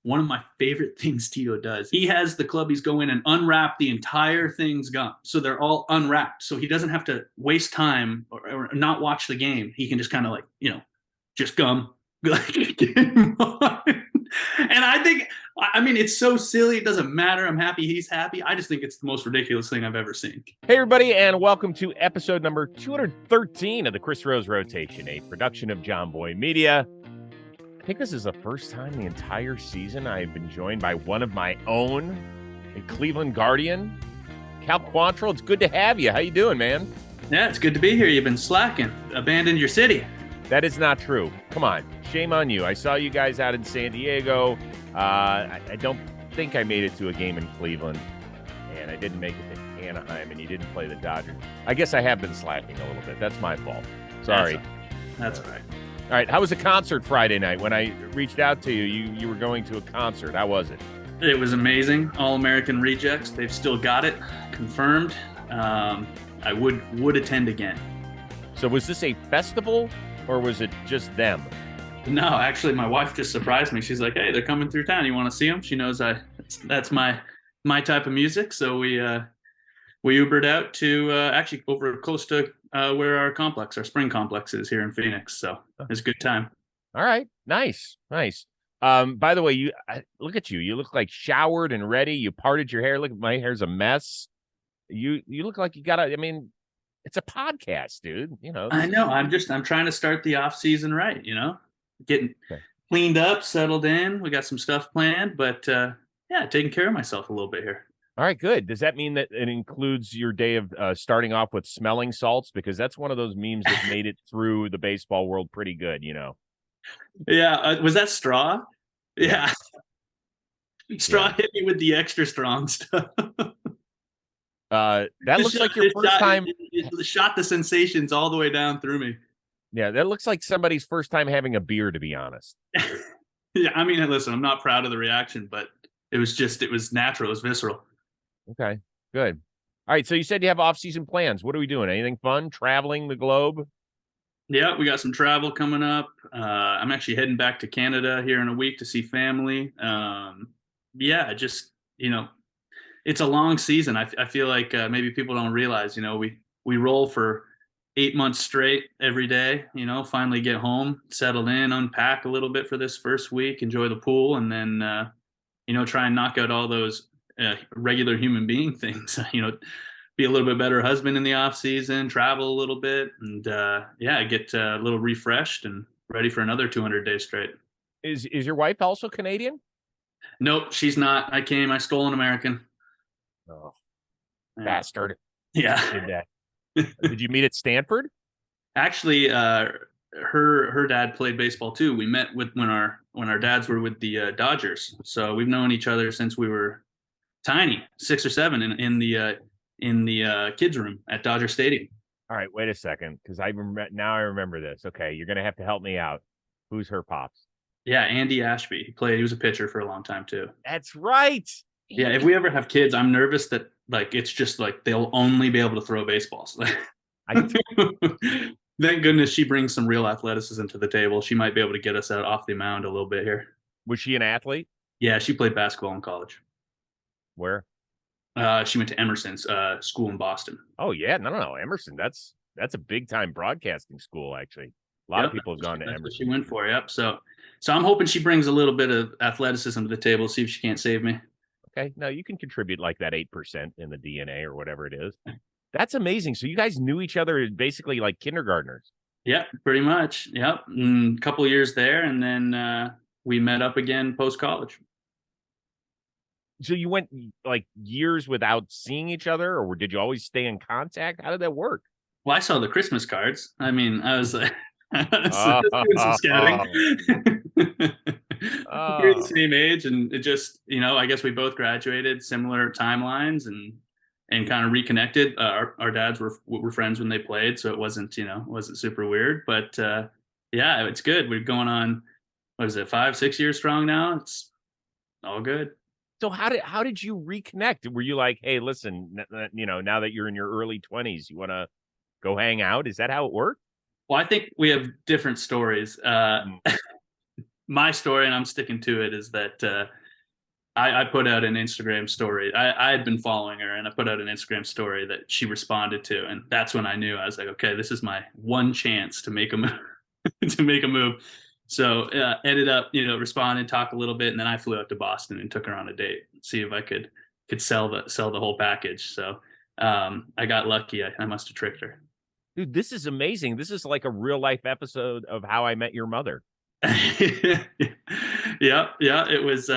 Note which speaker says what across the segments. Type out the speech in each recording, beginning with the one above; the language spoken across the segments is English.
Speaker 1: one of my favorite things Tito does, he has the clubbies go in and unwrap the entire thing's gum. So they're all unwrapped. So he doesn't have to waste time or not watch the game. He can just kind of like, just gum. And I mean, it's so silly. It doesn't matter. I'm happy he's happy. I just think it's the most ridiculous thing I've ever seen.
Speaker 2: Hey, everybody, and welcome to episode number 213 of the Chris Rose Rotation, a production of John Boy Media. I think this is the first time the entire season I've been joined by one of my own, a Cleveland Guardian, Cal Quantrill. It's good to have you. How you doing, man?
Speaker 1: Yeah, it's good to be here. You've been slacking, abandoned your city.
Speaker 2: That is not true. Come on. Shame on you. I saw you guys out in San Diego. I don't think I made it to a game in Cleveland, and I didn't make it to Anaheim, and you didn't play the Dodgers. I guess I have been slacking a little bit. That's my fault. Sorry.
Speaker 1: That's all right.
Speaker 2: All right. How was the concert Friday night? When I reached out to you, you were going to a concert. How was it?
Speaker 1: It was amazing. All American Rejects. They've still got it confirmed. I would attend again.
Speaker 2: So was this a festival or was it just them?
Speaker 1: No, actually, my wife just surprised me. She's like, "Hey, they're coming through town. You want to see them?" She knows that's my type of music. So we Ubered out to actually over close to where our spring complex is here in Phoenix. So it's a good time.
Speaker 2: All right, nice. By the way, look at you. You look like showered and ready. You parted your hair. Look, my hair's a mess. You look like you got I mean, it's a podcast, dude.
Speaker 1: I know. I'm trying to start the off season right. Getting cleaned up, settled in. We got some stuff planned, but taking care of myself a little bit here.
Speaker 2: All right, good. Does that mean that it includes your day of starting off with smelling salts? Because that's one of those memes that made it through the baseball world pretty good,
Speaker 1: Yeah. Was that Straw? Yeah. Straw hit me with the extra strong stuff.
Speaker 2: That looks like your first time.
Speaker 1: It shot the sensations all the way down through me.
Speaker 2: Yeah, that looks like somebody's first time having a beer, to be honest.
Speaker 1: Yeah, I mean, listen, I'm not proud of the reaction, but it was natural. It was visceral.
Speaker 2: Okay, good. All right, so you said you have off-season plans. What are we doing? Anything fun? Traveling the globe?
Speaker 1: Yeah, we got some travel coming up. I'm actually heading back to Canada here in a week to see family. It's a long season. I feel like maybe people don't realize, we roll for 8 months straight every day, finally get home, settle in, unpack a little bit for this first week, enjoy the pool, and then, try and knock out all those regular human being things, be a little bit better husband in the off season, travel a little bit, and get a little refreshed and ready for another 200 days straight.
Speaker 2: Is your wife also Canadian?
Speaker 1: Nope, she's not. I stole an American.
Speaker 2: Oh, bastard.
Speaker 1: Yeah.
Speaker 2: Did that. Did you meet at Stanford?
Speaker 1: Actually, her dad played baseball too. We met when our dads were with the Dodgers. So we've known each other since we were tiny, 6 or 7, in the kids' room at Dodger Stadium.
Speaker 2: All right, wait a second, because I remember this. Okay, you're gonna have to help me out. Who's her pops?
Speaker 1: Yeah, Andy Ashby. He was a pitcher for a long time too.
Speaker 2: That's right.
Speaker 1: Yeah, if we ever have kids, I'm nervous that it's just they'll only be able to throw baseballs. Thank goodness she brings some real athleticism to the table. She might be able to get us out off the mound a little bit here.
Speaker 2: Was she an athlete?
Speaker 1: Yeah, she played basketball in college.
Speaker 2: Where?
Speaker 1: She went to Emerson's school in Boston.
Speaker 2: Oh yeah, no, Emerson. That's a big time broadcasting school. Actually, a lot of people have gone to Emerson.
Speaker 1: What she went for. Yep. So I'm hoping she brings a little bit of athleticism to the table. See if she can't save me.
Speaker 2: Okay, no, you can contribute like that 8% in the DNA or whatever it is. That's amazing. So you guys knew each other basically like kindergartners.
Speaker 1: Yeah, pretty much. Yep. A couple of years there, and then we met up again post-college.
Speaker 2: So you went like years without seeing each other, or did you always stay in contact? How did that work?
Speaker 1: Well, I saw the Christmas cards. I mean, I was like, doing some scouting. We're the same age, and it just, I guess we both graduated similar timelines and kind of reconnected. Our dads were friends when they played, so it wasn't super weird. But it's good. We're going on, what is it, 5-6 years strong now? It's all good.
Speaker 2: So how did you reconnect? Were you like, hey, listen, now that you're in your early 20s, you want to go hang out? Is that how it worked?
Speaker 1: Well, I think we have different stories. my story, and I'm sticking to it, is that I put out an Instagram story. I had been following her, and I put out an Instagram story that she responded to, and that's when I knew. I was like, okay, this is my one chance to make a move. To make a move. So ended up, responding, talk a little bit, and then I flew out to Boston and took her on a date, see if I could sell the whole package. So I got lucky. I must have tricked her.
Speaker 2: Dude, this is amazing. This is like a real life episode of How I Met Your Mother.
Speaker 1: Yeah, yeah. It was.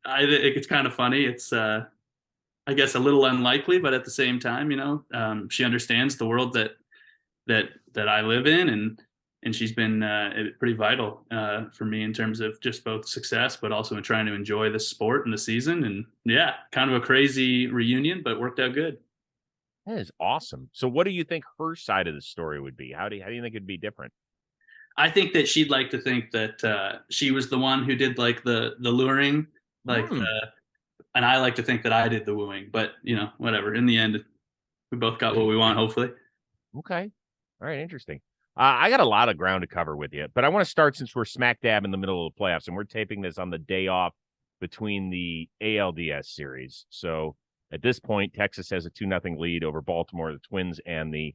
Speaker 1: It's kind of funny. It's I guess a little unlikely, but at the same time, she understands the world that I live in, and she's been pretty vital for me in terms of just both success, but also in trying to enjoy the sport and the season. And yeah, kind of a crazy reunion, but worked out good.
Speaker 2: That is awesome. So what do you think her side of the story would be? How do you think it'd be different?
Speaker 1: I think that she'd like to think that she was the one who did like the luring, like
Speaker 2: Hmm.
Speaker 1: and I like to think that I did the wooing. But whatever. In the end, we both got what we want, hopefully.
Speaker 2: Okay. All right, interesting. I got a lot of ground to cover with you, but I want to start since we're smack dab in the middle of the playoffs, and we're taping this on the day off between the ALDS series. So at this point, Texas has a 2-0 lead over Baltimore. The Twins and the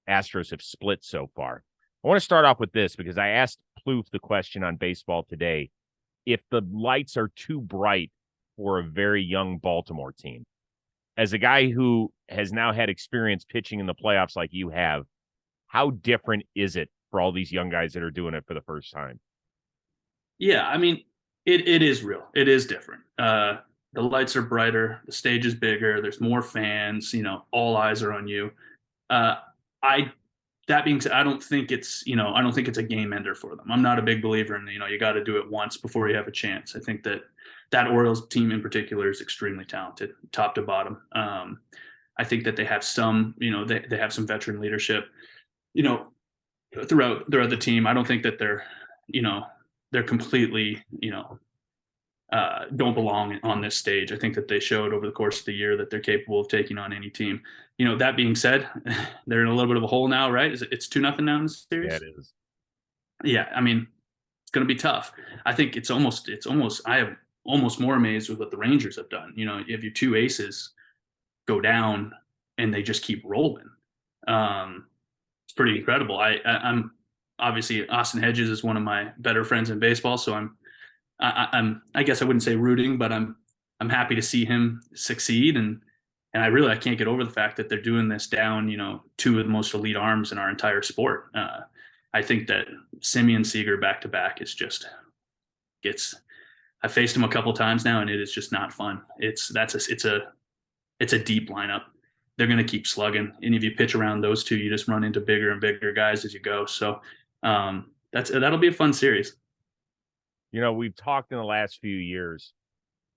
Speaker 2: Astros have split so far. I want to start off with this because I asked Plouffe the question on Baseball Today. If the lights are too bright for a very young Baltimore team, as a guy who has now had experience pitching in the playoffs like you have, how different is it for all these young guys that are doing it for the first time?
Speaker 1: Yeah, I mean, it is real. It is different. The lights are brighter, the stage is bigger, there's more fans, all eyes are on you. Uh, I that being said, I don't think it's a game ender for them. I'm not a big believer in, you got to do it once before you have a chance. I think that Orioles team in particular is extremely talented, top to bottom. I think that they have they have some veteran leadership, you know, throughout the team. I don't think that they're completely, don't belong on this stage. I think that they showed over the course of the year that they're capable of taking on any team. That being said, they're in a little bit of a hole now, right? It's 2-0 now in the
Speaker 2: Yeah,
Speaker 1: series.
Speaker 2: it is.
Speaker 1: Yeah, I mean, it's going to be tough. I think I have almost more amazed with what the Rangers have done. You have your two aces go down and they just keep rolling. It's pretty incredible. I'm obviously Austin Hedges is one of my better friends in baseball, so I guess I wouldn't say rooting, but I'm happy to see him succeed, and I can't get over the fact that they're doing this down, two of the most elite arms in our entire sport. I think that Simeon Seager back to back is just gets. I faced him a couple times now, and it is just not fun. It's a deep lineup. They're going to keep slugging, and if you pitch around those two, you just run into bigger and bigger guys as you go. So that'll be a fun series.
Speaker 2: We've talked in the last few years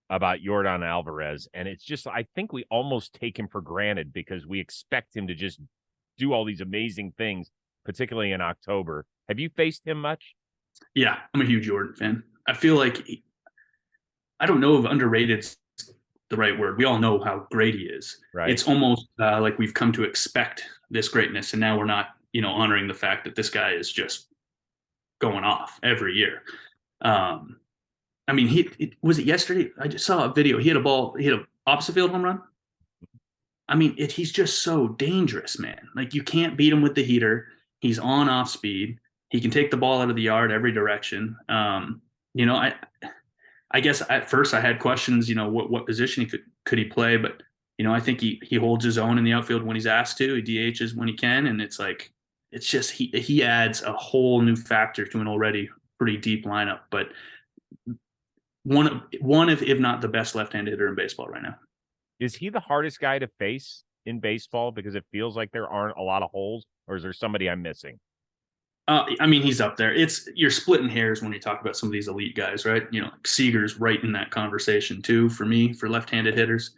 Speaker 2: about Yordan Alvarez, and it's just I think we almost take him for granted because we expect him to just do all these amazing things, particularly in October. Have you faced him much?
Speaker 1: Yeah, I'm a huge Jordan fan. I feel like I don't know if underrated is the right word. We all know how great he is.
Speaker 2: Right.
Speaker 1: It's almost like we've come to expect this greatness, and now we're not, honoring the fact that this guy is just going off every year. I mean, was it yesterday? I just saw a video. He hit a opposite field home run. I mean, he's just so dangerous, man. Like you can't beat him with the heater. He's on off speed. He can take the ball out of the yard every direction. You know, I guess at first I had questions. What position could he play? But I think he holds his own in the outfield when he's asked to. He DHs when he can, and it's just he adds a whole new factor to an already pretty deep lineup. But one if not the best left-handed hitter in baseball right now.
Speaker 2: Is he the hardest guy to face in baseball because it feels like there aren't a lot of holes, or is there somebody I'm missing?
Speaker 1: I mean, he's up there. You're splitting hairs when you talk about some of these elite guys, right? Seager's right in that conversation too for me for left-handed hitters.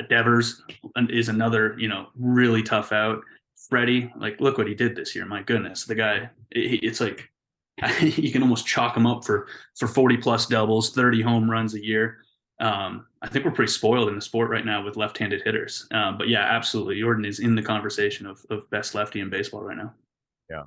Speaker 1: Devers is another, really tough out. Freddie, like, look what he did this year. My goodness, the guy. It's like you can almost chalk him up for 40 plus doubles, 30 home runs a year. I think we're pretty spoiled in the sport right now with left-handed hitters. But yeah, absolutely, Yordan is in the conversation of best lefty in baseball right now.
Speaker 2: Yeah.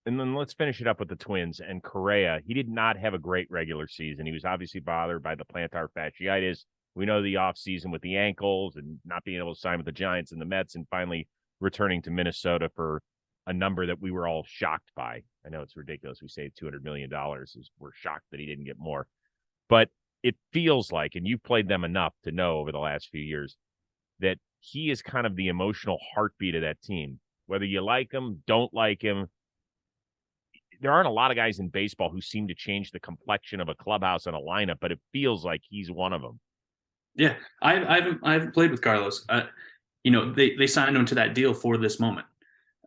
Speaker 2: And then let's finish it up with the Twins and Correa. He did not have a great regular season. He was obviously bothered by the plantar fasciitis. We know the offseason with the ankles and not being able to sign with the Giants and the Mets, and finally returning to Minnesota for a number that we were all shocked by. I know it's ridiculous. We say $200 million. We're shocked that he didn't get more. But it feels like, and you've played them enough to know over the last few years, that he is kind of the emotional heartbeat of that team. Whether you like him, don't like him, there aren't a lot of guys in baseball who seem to change the complexion of a clubhouse and a lineup, but it feels like he's one of them.
Speaker 1: Yeah, I haven't played with Carlos. They signed him to that deal for this moment.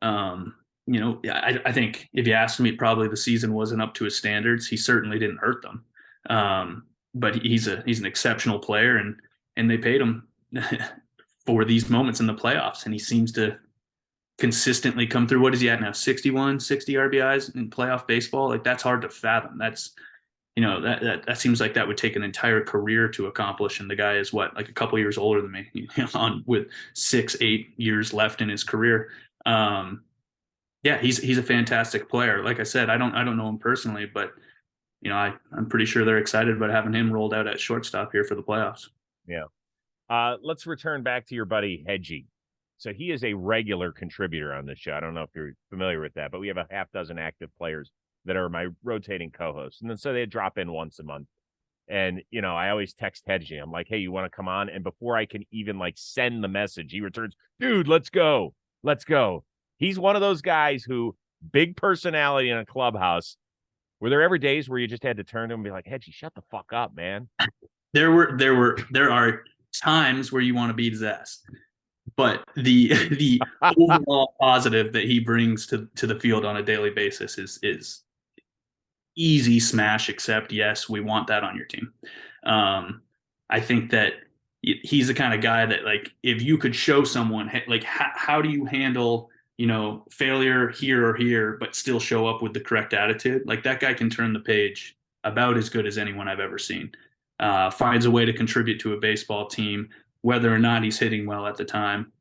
Speaker 1: I think if you asked me, probably the season wasn't up to his standards. He certainly didn't hurt them. But he's an exceptional player, and they paid him for these moments in the playoffs, and he seems to consistently come through. What is he at now? 61, 60 RBIs in playoff baseball? Like, that's hard to fathom. That's, that seems like that would take an entire career to accomplish. And the guy is what, like a couple years older than me, with 6-8 years left in his career. Yeah, he's a fantastic player. Like I said, I don't know him personally, but I'm pretty sure they're excited about having him rolled out at shortstop here for the playoffs.
Speaker 2: Yeah. Let's return back to your buddy Hedgie. So he is a regular contributor on this show. I don't know if you're familiar with that, but we have a half dozen active players that are my rotating co-hosts. And then so they drop in once a month. And, I always text Hedgie. I'm like, hey, you want to come on? And before I can even send the message, he returns, dude, let's go. Let's go. He's one of those guys who, big personality in a clubhouse. Were there ever days where you just had to turn to him and be like, Hedgie, shut the fuck up, man?
Speaker 1: There are times where you want to beat his ass. But the overall positive that he brings to the field on a daily basis is easy smash accept. Yes, we want that on your team. I think that he's the kind of guy that, if you could show someone how do you handle failure here or here, but still show up with the correct attitude, that guy can turn the page about as good as anyone I've ever seen. Finds a way to contribute to a baseball team, whether or not he's hitting well at the time.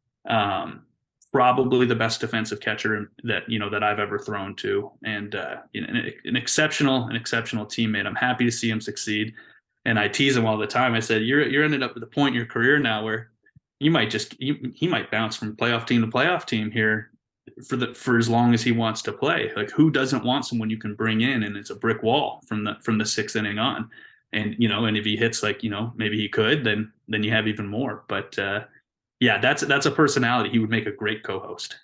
Speaker 1: Probably the best defensive catcher that I've ever thrown to, and an exceptional teammate. I'm happy to see him succeed, and I tease him all the time. I said, you're ended up at the point in your career now where he might bounce from playoff team to playoff team here for as long as he wants to play. Like, who doesn't want someone you can bring in and it's a brick wall from the sixth inning on? And and if he hits maybe he could, then you have even more. But yeah, that's a personality. He would make a great co-host.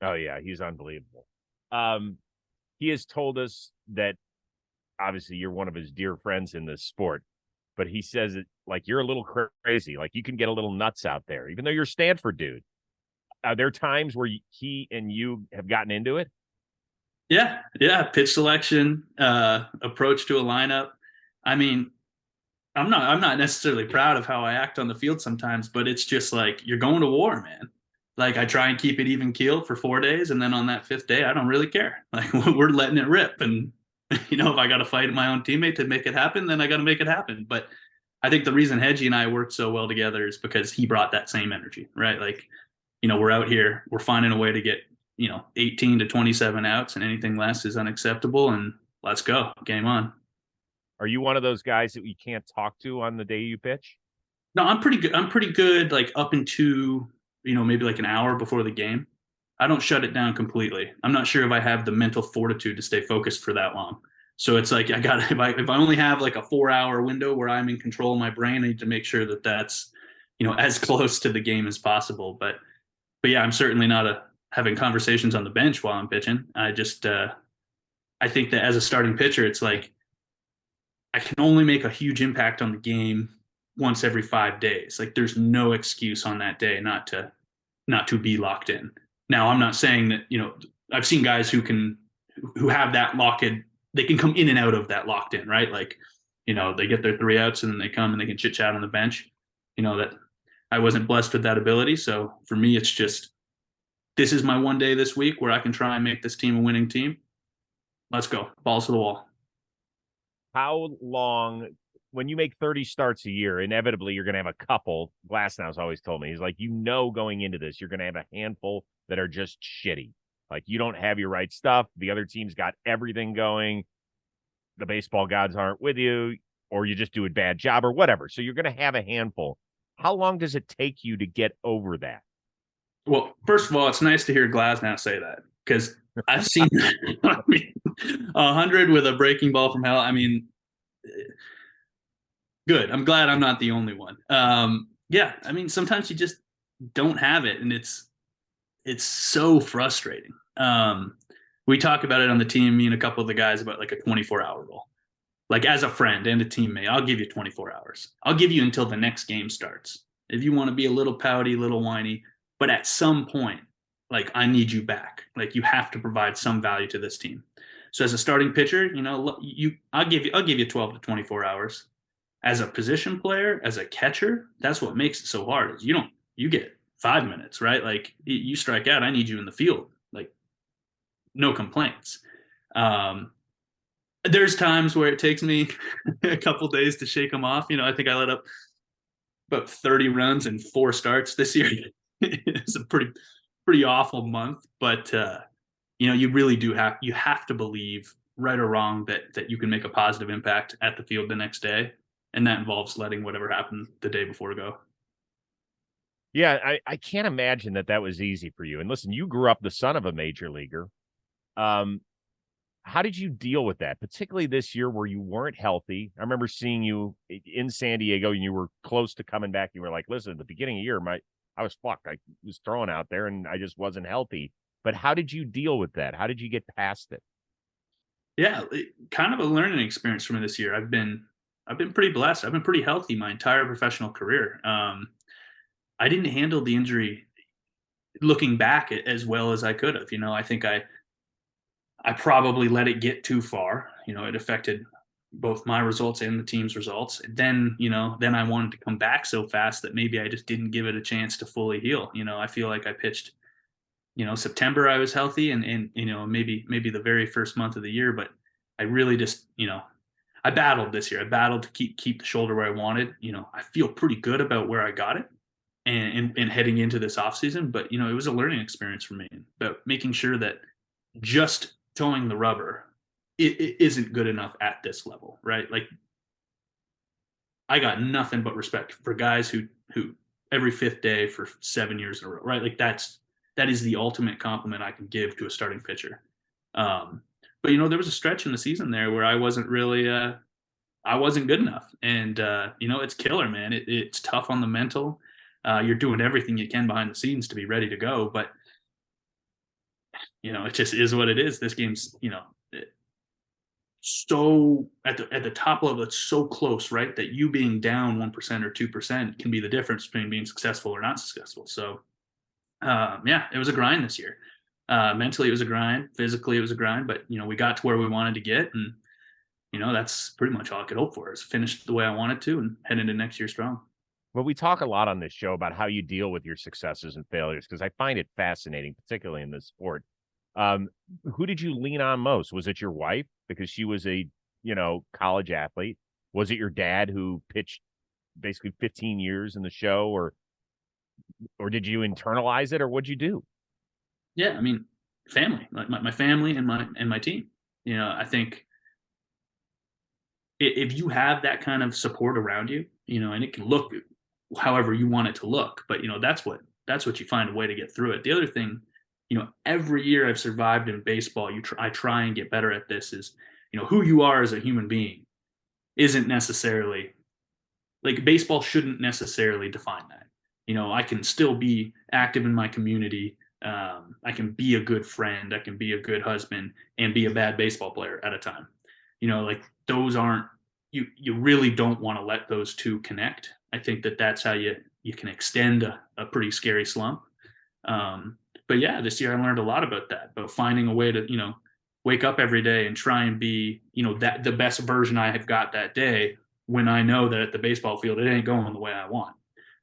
Speaker 2: Oh yeah, he's unbelievable. He has told us that obviously you're one of his dear friends in this sport, but he says that you're a little crazy, you can get a little nuts out there, even though you're a Stanford dude. Are there times where he and you have gotten into it?
Speaker 1: Yeah. Pitch selection, approach to a lineup. I mean, I'm not necessarily proud of how I act on the field sometimes, but it's just you're going to war, man. I try and keep it even keel for 4 days, and then on that 5th day, I don't really care. We're letting it rip, and if I got to fight my own teammate to make it happen, then I got to make it happen. But I think the reason Hedgie and I worked so well together is because he brought that same energy, right? We're out here, we're finding a way to get 18 to 27 outs, and anything less is unacceptable. And let's go, game on.
Speaker 2: Are you one of those guys that you can't talk to on the day you pitch?
Speaker 1: No, I'm pretty good. Up into, maybe an hour before the game. I don't shut it down completely. I'm not sure if I have the mental fortitude to stay focused for that long. So it's if I only have a 4-hour window where I'm in control of my brain, I need to make sure that that's, as close to the game as possible. But yeah, I'm certainly not having conversations on the bench while I'm pitching. I just, I think that as a starting pitcher, it's I can only make a huge impact on the game once every 5 days. There's no excuse on that day not to be locked in. Now, I'm not saying that, I've seen guys who have that lock in. They can come in and out of that locked in, right? They get their 3 outs and then they come and they can chit chat on the bench. That I wasn't blessed with that ability. So for me, it's just, this is my one day this week where I can try and make this team a winning team. Let's go. Balls to the wall.
Speaker 2: How long, when you make 30 starts a year, inevitably you're going to have a couple. Glasnow's always told me, he's going into this, you're going to have a handful that are just shitty. Like, you don't have your right stuff. The other team's got everything going. The baseball gods aren't with you, or you just do a bad job or whatever. So you're going to have a handful. How long does it take you to get over that?
Speaker 1: Well, first of all, it's nice to hear Glasnow say that because I've seen I mean, 100 with a breaking ball from hell. I mean, good. I'm glad I'm not the only one. Yeah, I mean, sometimes you just don't have it, and it's so frustrating. We talk about it on the team, me and a couple of the guys, about like a 24-hour rule. Like, as a friend and a teammate, I'll give you 24 hours. I'll give you until the next game starts. If you want to be a little pouty, a little whiny, but at some point, like, I need you back. Like, you have to provide some value to this team. So as a starting pitcher, I'll give you 12 to 24 hours. As a position player, as a catcher, that's what makes it so hard. Is you get 5 minutes, right? Like, you strike out, I need you in the field. Like, no complaints. There's times where it takes me a couple days to shake them off. I think I let up about 30 runs in 4 starts this year. It's a pretty awful month, but you really you have to believe, right or wrong, that you can make a positive impact at the field the next day, and that involves letting whatever happened the day before go.
Speaker 2: Yeah, I can't imagine that was easy for you. And listen, you grew up the son of a major leaguer. Um, how did you deal with that, particularly this year where you weren't healthy? I remember seeing you in San Diego and you were close to coming back. You were like, listen, at the beginning of the year, I was fucked. I was throwing out there and I just wasn't healthy. But how did you deal with that? How did you get past it?
Speaker 1: Yeah, kind of a learning experience for me this year. I've been pretty blessed. I've been pretty healthy my entire professional career. I didn't handle the injury, looking back, as well as I could have. I think I probably let it get too far. It affected both my results and the team's results. Then I wanted to come back so fast that maybe I just didn't give it a chance to fully heal. I feel like I pitched, September I was healthy, and maybe the very first month of the year, but I really just, I battled this year. I battled to keep the shoulder where I wanted. I feel pretty good about where I got it, and heading into this off season. But it was a learning experience for me about making sure that just towing the rubber, it isn't good enough at this level, right? Like, I got nothing but respect for guys who every fifth day for 7 years in a row, right? Like, that is the ultimate compliment I can give to a starting pitcher. But there was a stretch in the season there where I wasn't really I wasn't good enough, and it's killer, man. It's tough on the mental. You're doing everything you can behind the scenes to be ready to go, but it just is what it is. This game's, so at the top level, it's so close, right? That you being down 1% or 2% can be the difference between being successful or not successful. So, yeah, it was a grind this year. Mentally, it was a grind. Physically, it was a grind. But we got to where we wanted to get, and that's pretty much all I could hope for, is finish the way I wanted to and head into next year strong.
Speaker 2: Well, we talk a lot on this show about how you deal with your successes and failures because I find it fascinating, particularly in this sport. Um, who did you lean on most? Was it your wife because she was a, college athlete? Was it your dad who pitched basically 15 years in the show, or did you internalize it, or what'd you do?
Speaker 1: Yeah, I mean, family, like my family and my team. I think if you have that kind of support around you, and it can look however you want it to look, but that's what you find a way to get through it. The other thing, every year I've survived in baseball, I try and get better at this, is, who you are as a human being isn't necessarily, like, baseball shouldn't necessarily define that. I can still be active in my community. I can be a good friend. I can be a good husband and be a bad baseball player at a time. Like, those aren't, you really don't want to let those two connect. I think that's how you can extend a pretty scary slump. But yeah, this year I learned a lot about that, about finding a way to, wake up every day and try and be, that the best version I have got that day, when I know that at the baseball field it ain't going the way I want.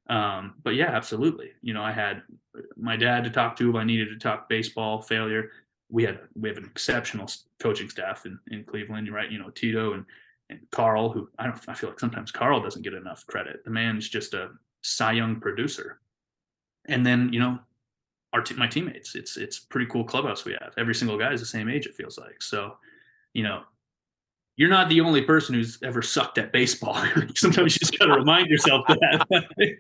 Speaker 1: But yeah, absolutely. I had my dad to talk to if I needed to talk baseball failure. We have an exceptional coaching staff in Cleveland, right? Tito and Carl, who I feel like sometimes Carl doesn't get enough credit. The man's just a Cy Young producer. And then, my teammates. It's pretty cool clubhouse we have. Every single guy is the same age, it feels like. So, you know, you're not the only person who's ever sucked at baseball. Sometimes you just got to remind yourself that.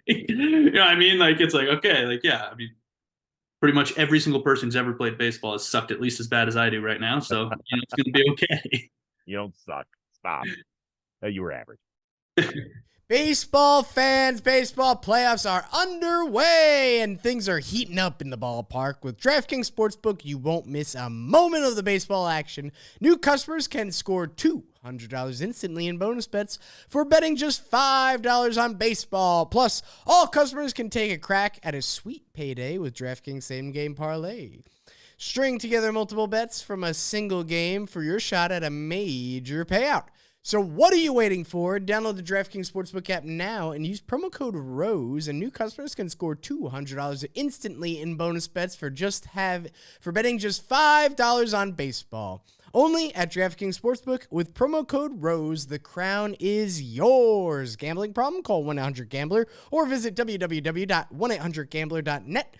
Speaker 1: You know what I mean? Like, it's like, okay, like, yeah, I mean, pretty much every single person who's ever played baseball has sucked at least as bad as I do right now. So, you know, it's going to be okay.
Speaker 2: You don't suck. Stop. You were average.
Speaker 3: Baseball fans, baseball playoffs are underway and things are heating up in the ballpark. With DraftKings Sportsbook, you won't miss a moment of the baseball action. New customers can score $200 instantly in bonus bets for betting just $5 on baseball. Plus, all customers can take a crack at a sweet payday with DraftKings Same Game Parlay. String together multiple bets from a single game for your shot at a major payout. So what are you waiting for? Download the DraftKings Sportsbook app now and use promo code ROSE, and new customers can score $200 instantly in bonus bets for betting just $5 on baseball. Only at DraftKings Sportsbook with promo code ROSE. The crown is yours. Gambling problem? Call 1-800-GAMBLER or visit www.1800gambler.net.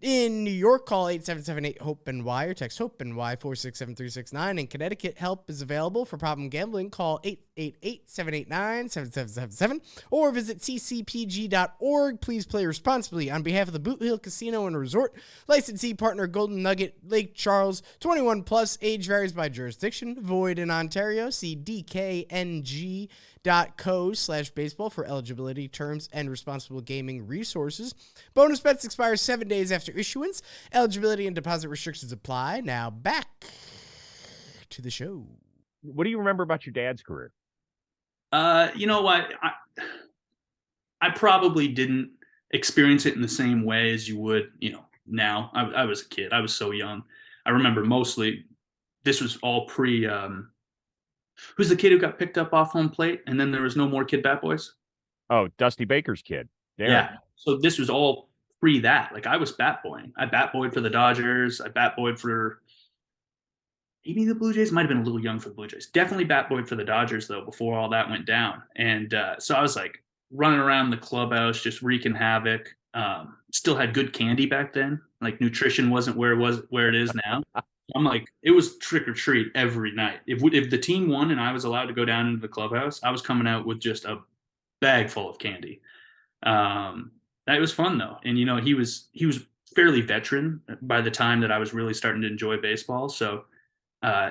Speaker 3: In New York, call 877-8-HOPE-NY or text HOPE-NY 467-369. In Connecticut, help is available for problem gambling. Call 888-789-7777 or visit ccpg.org. Please play responsibly on behalf of the Boot Hill Casino and Resort. Licensee partner Golden Nugget, Lake Charles. 21 plus. Age varies by jurisdiction. Void in Ontario. See dkng.co/baseball for eligibility, terms, and responsible gaming resources. Bonus bets expire 7 days after issuance. Eligibility and deposit restrictions apply. Now back to the show.
Speaker 2: What do you remember about your dad's career?
Speaker 1: You know what? I probably didn't experience it in the same way as you would, you know, now. I was a kid. I was so young. I remember mostly this was all pre who's the kid who got picked up off home plate and then there was no more Kid Bat Boys?
Speaker 2: Oh, Dusty Baker's kid. Darren.
Speaker 1: Yeah. So this was all pre that. Like I was bat boying. I bat boyed for the Dodgers. I bat boyed for maybe the Blue Jays. Might have been a little young for the Blue Jays. Definitely bat boyed for the Dodgers though before all that went down. And so I was like running around the clubhouse, just wreaking havoc. Still had good candy back then. Like nutrition wasn't where it is now. I'm like, it was trick or treat every night. If the team won and I was allowed to go down into the clubhouse, I was coming out with just a bag full of candy. It was fun though. And you know, he was fairly veteran by the time that I was really starting to enjoy baseball. So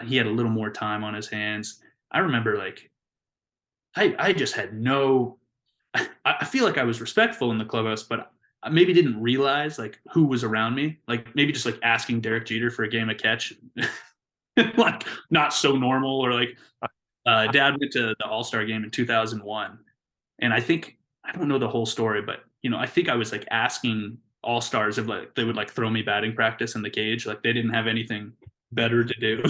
Speaker 1: he had a little more time on his hands. I remember like I just had I feel like I was respectful in the clubhouse, but I maybe didn't realize like who was around me. Like maybe just like asking Derek Jeter for a game of catch, like not so normal. Or like Dad went to the All-Star game in 2001, and I don't know the whole story, but you know I think I was like asking All-Stars if like they would like throw me batting practice in the cage, like they didn't have anything better to do.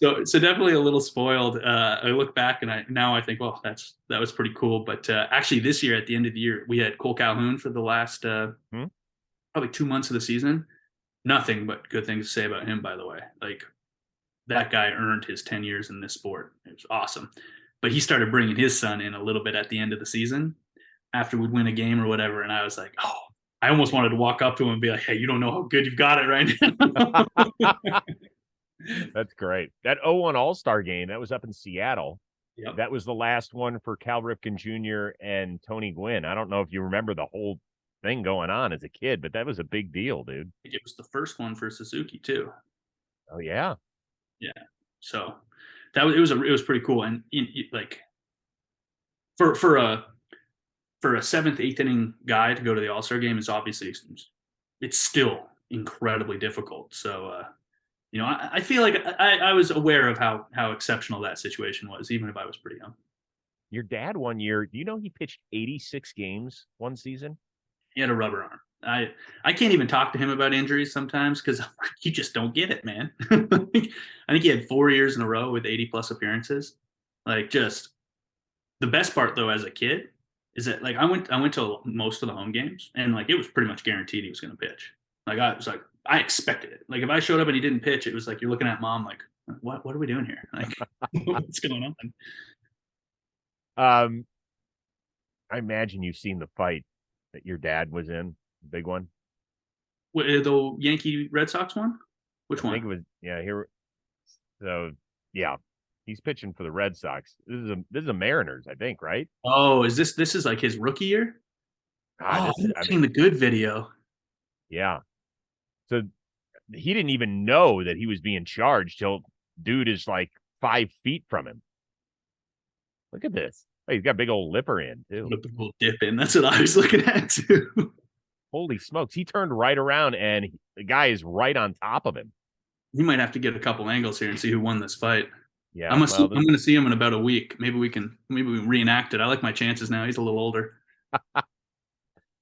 Speaker 1: So definitely a little spoiled. I look back and I think, well, that was pretty cool. But actually, this year at the end of the year, we had Cole Calhoun for the last probably 2 months of the season. Nothing but good things to say about him, by the way. Like that guy earned his 10 years in this sport. It was awesome. But he started bringing his son in a little bit at the end of the season after we'd win a game or whatever. And I was like, oh, I almost wanted to walk up to him and be like, hey, you don't know how good you've got it right now.
Speaker 2: That's great. That 0-1 All-Star game, that was up in Seattle.
Speaker 1: Yep.
Speaker 2: That was the last one for Cal Ripken Jr. and Tony Gwynn. I don't know if you remember the whole thing going on as a kid, but that was a big deal, dude.
Speaker 1: It was the first one for Suzuki too.
Speaker 2: Oh yeah.
Speaker 1: Yeah. So it was pretty cool. And like for a seventh, eighth inning guy to go to the All-Star game is obviously it's still incredibly difficult. So you know, I feel like I was aware of how exceptional that situation was, even if I was pretty young.
Speaker 2: Your dad one year, do you know he pitched 86 games one season?
Speaker 1: He had a rubber arm. I can't even talk to him about injuries sometimes because you just don't get it, man. I think he had 4 years in a row with 80 plus appearances. Like just the best part though, as a kid, is that like I went to most of the home games and like it was pretty much guaranteed he was going to pitch. Like I was like I expected it. Like if I showed up and he didn't pitch, it was like you're looking at mom like, what are we doing here? Like what's going
Speaker 2: on? I imagine you've seen the fight that your dad was in, the big one.
Speaker 1: The Yankee Red Sox one? Which
Speaker 2: I think
Speaker 1: one?
Speaker 2: it was, yeah, here. So, yeah, he's pitching for the Red Sox. This is a Mariners, I think, right?
Speaker 1: Oh, this is like his rookie year?
Speaker 2: God,
Speaker 1: Oh,
Speaker 2: this is,
Speaker 1: I'm
Speaker 2: I mean,
Speaker 1: seeing the good video.
Speaker 2: yeah. So he didn't even know that he was being charged till dude is like 5 feet from him. Look at this. Oh, he's got a big old lipper in, too.
Speaker 1: Put a big old dip in. That's what I was looking at too.
Speaker 2: Holy smokes. He turned right around and the guy is right on top of him.
Speaker 1: You might have to get a couple angles here and see who won this fight.
Speaker 2: Yeah. Well,
Speaker 1: I'm gonna see him in about a week. Maybe we can reenact it. I like my chances now. He's a little older.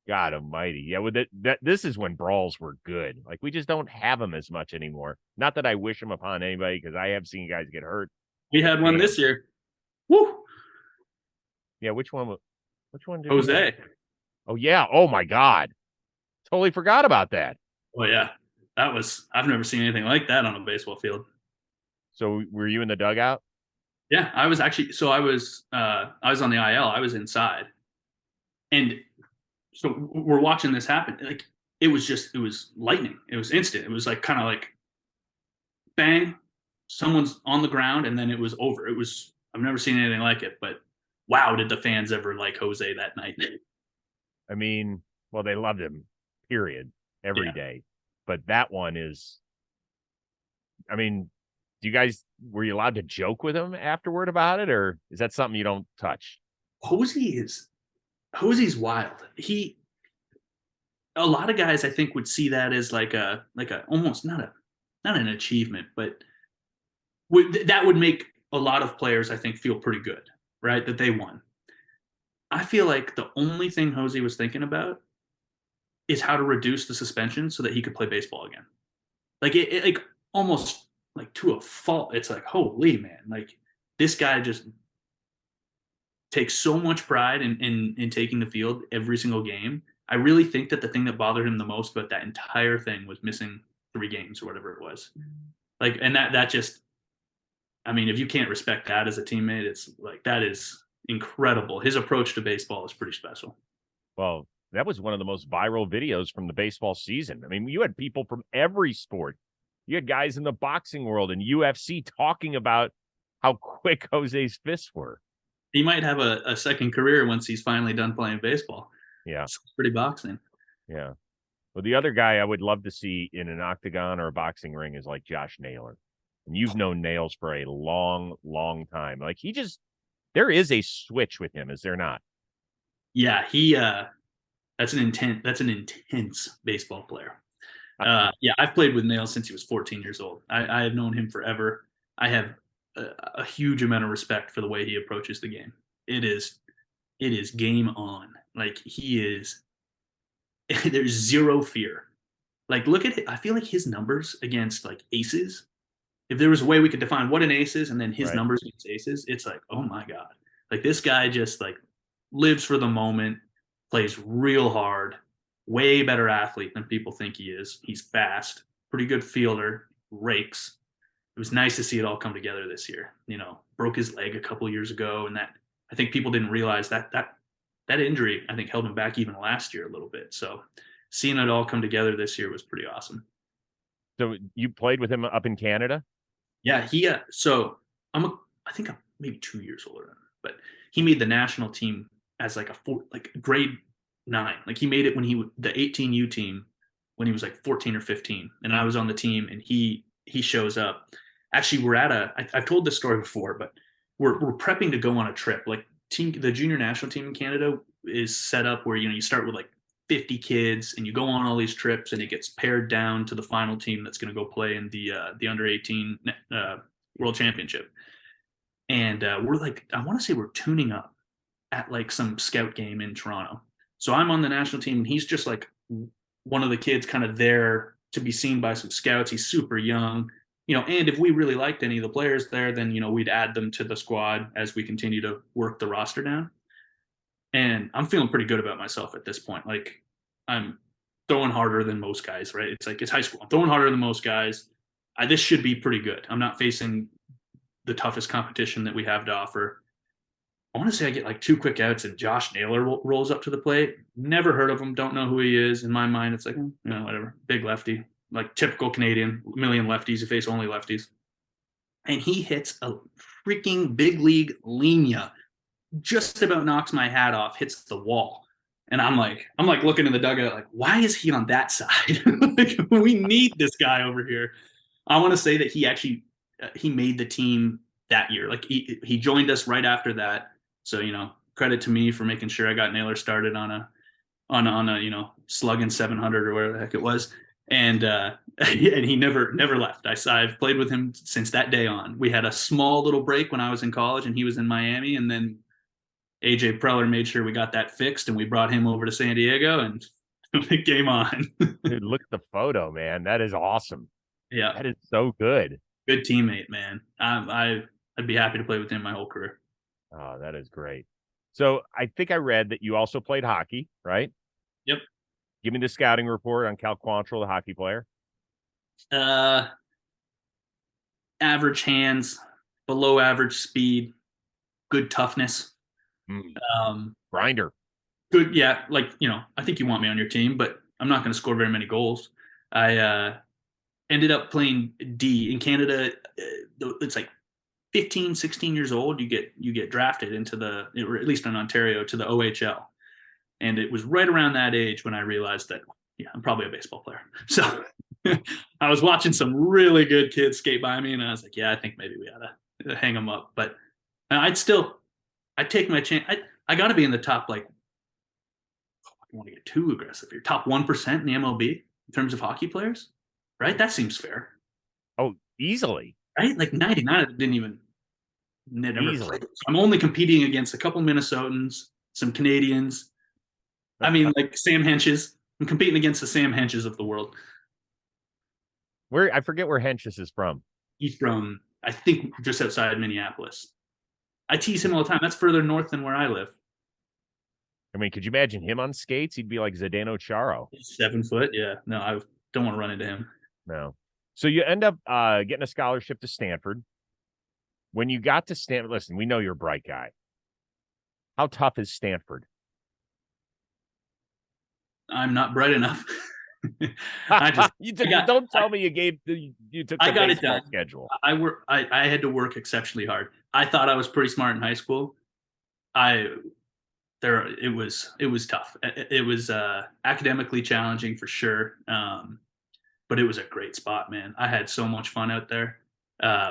Speaker 2: God almighty. Yeah. With this is when brawls were good. Like we just don't have them as much anymore. Not that I wish them upon anybody because I have seen guys get hurt.
Speaker 1: We had one
Speaker 2: Damn.
Speaker 1: this year. Woo!
Speaker 2: Yeah. Which one did we
Speaker 1: Jose.
Speaker 2: have? Oh, yeah. Oh, my God. Totally forgot about that.
Speaker 1: Oh yeah. I've never seen anything like that on a baseball field.
Speaker 2: So were you in the dugout?
Speaker 1: Yeah, I was actually I was on the IL. I was inside. And so we're watching this happen. Like it was lightning. It was instant. It was like kind of like bang, someone's on the ground and then it was over. I've never seen anything like it, but wow, did the fans ever like Jose that night.
Speaker 2: I mean, well, they loved him, period, every
Speaker 1: Yeah.
Speaker 2: day. But that one is, I mean, were you allowed to joke with him afterward about it, or is that something you don't touch?
Speaker 1: Jose's wild. A lot of guys I think would see that as like a almost not an achievement, but that would make a lot of players I think feel pretty good, right? That they won. I feel like the only thing Jose was thinking about is how to reduce the suspension so that he could play baseball again. Like it like almost like to a fault. It's like, holy man, like this guy just takes so much pride in taking the field every single game. I really think that the thing that bothered him the most about that entire thing was missing 3 games or whatever it was. Like, and that just, I mean, if you can't respect that as a teammate, it's like, that is incredible. His approach to baseball is pretty special.
Speaker 2: Well, that was one of the most viral videos from the baseball season. I mean, you had people from every sport. You had guys in the boxing world and UFC talking about how quick Jose's fists were.
Speaker 1: He might have a second career once he's finally done playing baseball.
Speaker 2: Yeah.
Speaker 1: It's pretty boxing.
Speaker 2: Yeah. Well, the other guy I would love to see in an octagon or a boxing ring is like Josh Naylor. And you've known Nails for a long, long time. Like there is a switch with him, is there not?
Speaker 1: Yeah, that's an intense baseball player. Yeah, I've played with Nails since he was 14 years old. I have known him forever. I have a huge amount of respect for the way he approaches the game. It is game on. Like there's zero fear. Like look at it. I feel like his numbers against like aces. If there was a way we could define what an ace is and then his numbers against aces, it's like, oh my God. Like this guy just like lives for the moment, plays real hard, way better athlete than people think he is. He's fast, pretty good fielder, rakes. It was nice to see it all come together this year. Broke his leg a couple years ago, and that I think people didn't realize that injury I think held him back even last year a little bit. So seeing it all come together this year was pretty awesome.
Speaker 2: So you played with him up in Canada?
Speaker 1: Yeah, so I think I'm maybe 2 years older than him, but he made the national team as like grade 9. Like he made it when the 18U team when he was like 14 or 15, and I was on the team, and he shows up. Actually, we're at I've told this story before, but we're prepping to go on a trip. Like the junior national team in Canada is set up where you start with like 50 kids and you go on all these trips, and it gets pared down to the final team that's going to go play in the under 18 world championship. And we're like, I want to say we're tuning up at like some scout game in Toronto. So I'm on the national team, and he's just like one of the kids kind of there to be seen by some scouts. He's super young, and if we really liked any of the players there, then, we'd add them to the squad as we continue to work the roster down. And I'm feeling pretty good about myself at this point. Like I'm throwing harder than most guys, right? It's like, it's high school. I'm throwing harder than most guys. This should be pretty good. I'm not facing the toughest competition that we have to offer. I want to say I get like 2 quick outs, and Josh Naylor rolls up to the plate. Never heard of him. Don't know who he is. In my mind, it's like, whatever. Big lefty, like typical Canadian. A million lefties. You face only lefties. And he hits a freaking big league linea. Just about knocks my hat off. Hits the wall. And I'm like looking in the dugout, like, why is he on that side? Like, we need this guy over here. I want to say that he actually he made the team that year. Like he joined us right after that. So credit to me for making sure I got Naylor started on a slugging 700 or whatever the heck it was. And and he never left. I've played with him since that day on. We had a small little break when I was in college and he was in Miami, and then AJ Preller made sure we got that fixed, and we brought him over to San Diego, and game on.
Speaker 2: Dude, look at the photo, man. That is awesome.
Speaker 1: Yeah,
Speaker 2: that is so good.
Speaker 1: Good teammate, man. I'd be happy to play with him my whole career.
Speaker 2: Oh, that is great. So I think I read that you also played hockey, right?
Speaker 1: Yep.
Speaker 2: Give me the scouting report on Cal Quantrill, the hockey player.
Speaker 1: Average hands, below average speed, good toughness.
Speaker 2: Grinder.
Speaker 1: Good, yeah. Like, I think you want me on your team, but I'm not going to score very many goals. I ended up playing D in Canada. It's like 15, 16 years old. You get drafted into or at least in Ontario, to the OHL. And it was right around that age when I realized that, I'm probably a baseball player. So I was watching some really good kids skate by me, and I was like, I think maybe we ought to hang them up. But I'd take my chance. I got to be in the top, like, I don't want to get too aggressive here, top 1% in the MLB in terms of hockey players, right? That seems fair.
Speaker 2: Oh, easily.
Speaker 1: Right? Like 99 didn't even never played. I'm only competing against a couple Minnesotans, some Canadians. I mean, like Sam Henches. I'm competing against the Sam Henches of the world.
Speaker 2: I forget where Henches is from.
Speaker 1: He's from, I think, just outside Minneapolis. I tease him all the time. That's further north than where I live.
Speaker 2: I mean, could you imagine him on skates? He'd be like Zdeno Chara.
Speaker 1: He's 7 foot. Yeah. No, I don't want to run into him.
Speaker 2: No. So you end up getting a scholarship to Stanford. When you got to Stanford, listen, we know you're a bright guy. How tough is Stanford?
Speaker 1: I'm not bright enough.
Speaker 2: Don't tell me you took the baseball schedule.
Speaker 1: I had to work exceptionally hard. I thought I was pretty smart in high school. It was tough. It was academically challenging for sure. But it was a great spot, man. I had so much fun out there.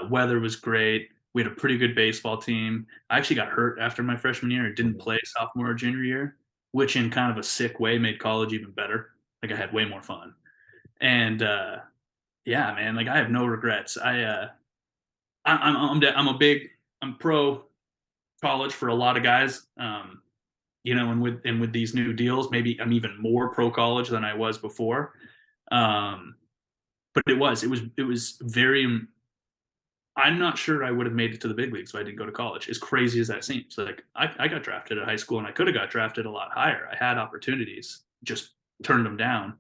Speaker 1: Weather was great. We had a pretty good baseball team. I actually got hurt after my freshman year and didn't play sophomore or junior year, which in kind of a sick way made college even better. Like, I had way more fun. And man, like, I have no regrets. I'm pro college for a lot of guys. And with these new deals, maybe I'm even more pro college than I was before. But it was very, I'm not sure I would have made it to the big leagues if I didn't go to college, as crazy as that seems. Like, I got drafted at high school, and I could have got drafted a lot higher. I had opportunities, just turned them down.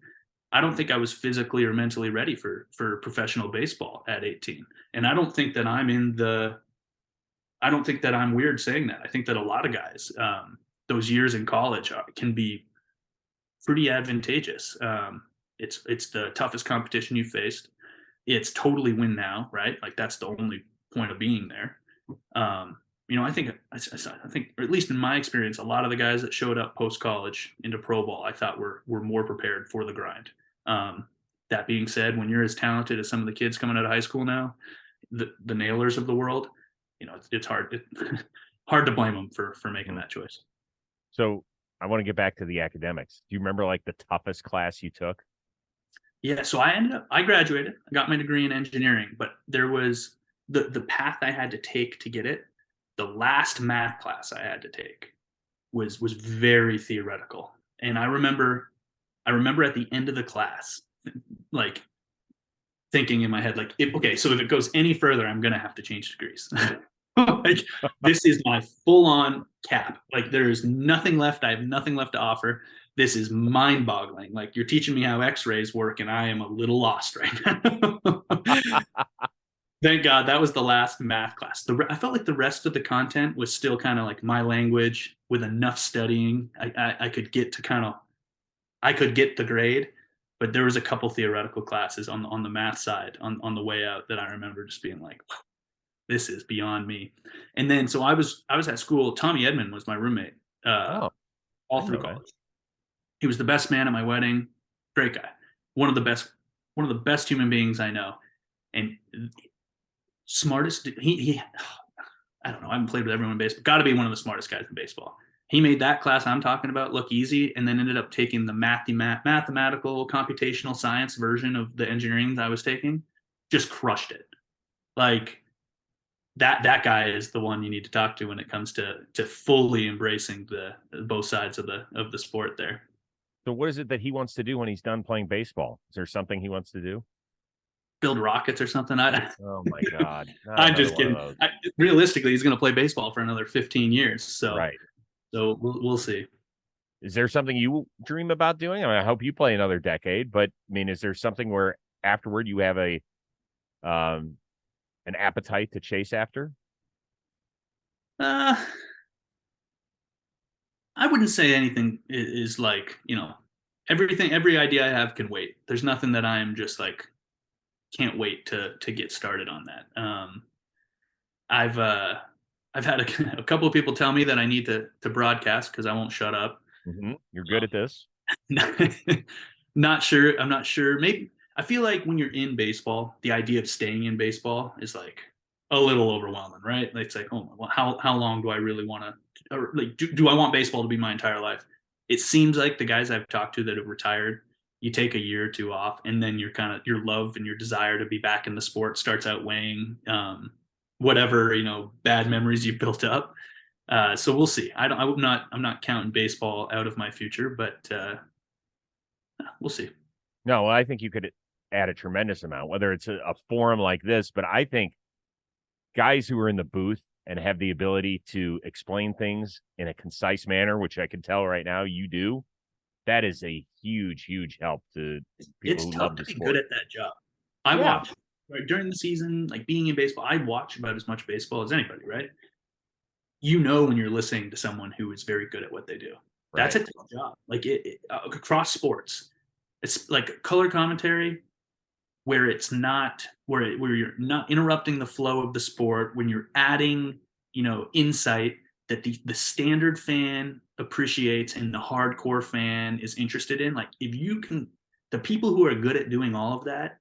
Speaker 1: I don't think I was physically or mentally ready for professional baseball at 18. And I don't think that I'm weird saying that. I think that a lot of guys, those years in college can be pretty advantageous. It's the toughest competition you faced. It's totally win now, right? Like, that's the only point of being there. I think, or at least in my experience, a lot of the guys that showed up post college into pro ball, I thought were more prepared for the grind. That being said, when you're as talented as some of the kids coming out of high school now, the Naylors of the world, it's hard to blame them for making that choice.
Speaker 2: So I want to get back to the academics. Do you remember, like, the toughest class you took?
Speaker 1: Yeah, so I graduated. I got my degree in engineering, but there was the path I had to take to get it. The last math class I had to take was very theoretical. And I remember at the end of the class, like, thinking in my head, like, if it goes any further, I'm going to have to change degrees. Like, this is my full-on cap. Like, there's nothing left. I have nothing left to offer. This is mind-boggling. Like, you're teaching me how x-rays work, and I am a little lost right now. Thank God that was the last math class. I felt like the rest of the content was still kind of like my language with enough studying. I could get to I could get the grade, but there was a couple theoretical classes on the math side on the way out that I remember just being like, wow, this is beyond me. And then so I was at school. Tommy Edmond was my roommate
Speaker 2: Oh, I
Speaker 1: all
Speaker 2: didn't
Speaker 1: through
Speaker 2: know that.
Speaker 1: college. He was the best man at my wedding. Great guy. One of the best one of the best human beings I know. And smartest he I don't know. I haven't played with everyone in baseball. Got to be one of the smartest guys in baseball. He made that class I'm talking about look easy, and then ended up taking the mathematical computational science version of the engineering that I was taking. Just crushed it. Like that guy is the one you need to talk to when it comes to fully embracing the both sides of the sport there.
Speaker 2: So what is it that he wants to do when he's done playing baseball? Is there something he wants to do?
Speaker 1: Build rockets or something.
Speaker 2: Oh my God. Not
Speaker 1: I'm
Speaker 2: another
Speaker 1: just
Speaker 2: one of
Speaker 1: kidding.
Speaker 2: those.
Speaker 1: Realistically, he's going to play baseball for another 15 years. So
Speaker 2: Right.
Speaker 1: we'll see.
Speaker 2: Is there something you dream about doing? I mean, I hope you play another decade, but I mean, is there something where afterward you have a an appetite to chase after?
Speaker 1: Uh, I wouldn't say anything is like, every idea I have can wait. There's nothing that I'm just like can't wait to get started on that. I've I've had a couple of people tell me that I need to broadcast because I won't shut up.
Speaker 2: You're good at this.
Speaker 1: Not sure. I'm not sure. Maybe I feel like when you're in baseball, the idea of staying in baseball is like a little overwhelming, right? Like, it's like, oh, well, how long do I really want to, or like, do I want baseball to be my entire life? It seems like the guys I've talked to that have retired, you take a year or two off, and then your love and your desire to be back in the sport starts outweighing whatever bad memories you've built up. So we'll see. I'm not counting baseball out of my future, but we'll see.
Speaker 2: No, I think you could add a tremendous amount, whether it's a forum like this, but I think guys who are in the booth and have the ability to explain things in a concise manner, which I can tell right now you do, that is a huge, huge help to people
Speaker 1: It's
Speaker 2: who
Speaker 1: tough
Speaker 2: love
Speaker 1: to
Speaker 2: the
Speaker 1: be
Speaker 2: sport.
Speaker 1: good at that job. I
Speaker 2: Yeah,
Speaker 1: watch right during the season, like being in baseball. I watch about as much baseball as anybody, right? When you're listening to someone who is very good at what they do. That's
Speaker 2: right.
Speaker 1: a tough job. Like across sports, it's like color commentary where it's not where you're not interrupting the flow of the sport, when you're adding insight that the standard fan appreciates and the hardcore fan is interested in. Like, if you can, the people who are good at doing all of that,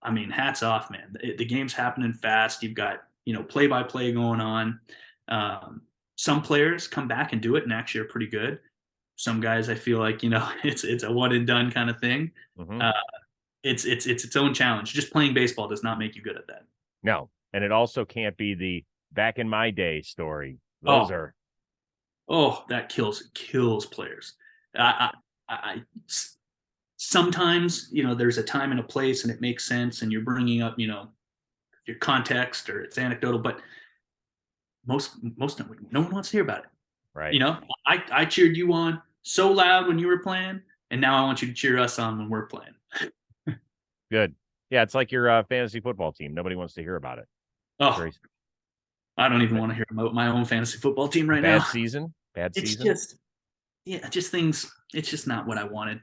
Speaker 1: I mean, hats off, man. The game's happening fast. You've got play by play going on. um, some players come back and do it and actually are pretty good. Some guys, I feel like it's a one and done kind of thing.
Speaker 2: hmm
Speaker 1: uh, it's its own challenge. Just playing baseball does not make you good at that.
Speaker 2: No, and it also can't be the back in my day story. Those
Speaker 1: Oh,
Speaker 2: are
Speaker 1: that kills players. I, sometimes there's a time and a place, and it makes sense, and you're bringing up your context or it's anecdotal, but most no one wants to hear about it.
Speaker 2: right.
Speaker 1: You know, I cheered you on so loud when you were playing, and now I want you to cheer us on when we're playing.
Speaker 2: Good. Yeah, it's like your fantasy football team. Nobody wants to hear about it.
Speaker 1: Oh,
Speaker 2: Very
Speaker 1: I don't even want to hear about my own fantasy football team right
Speaker 2: bad
Speaker 1: now.
Speaker 2: season. Bad
Speaker 1: It's
Speaker 2: season.
Speaker 1: just, yeah, just things. It's just not what I wanted.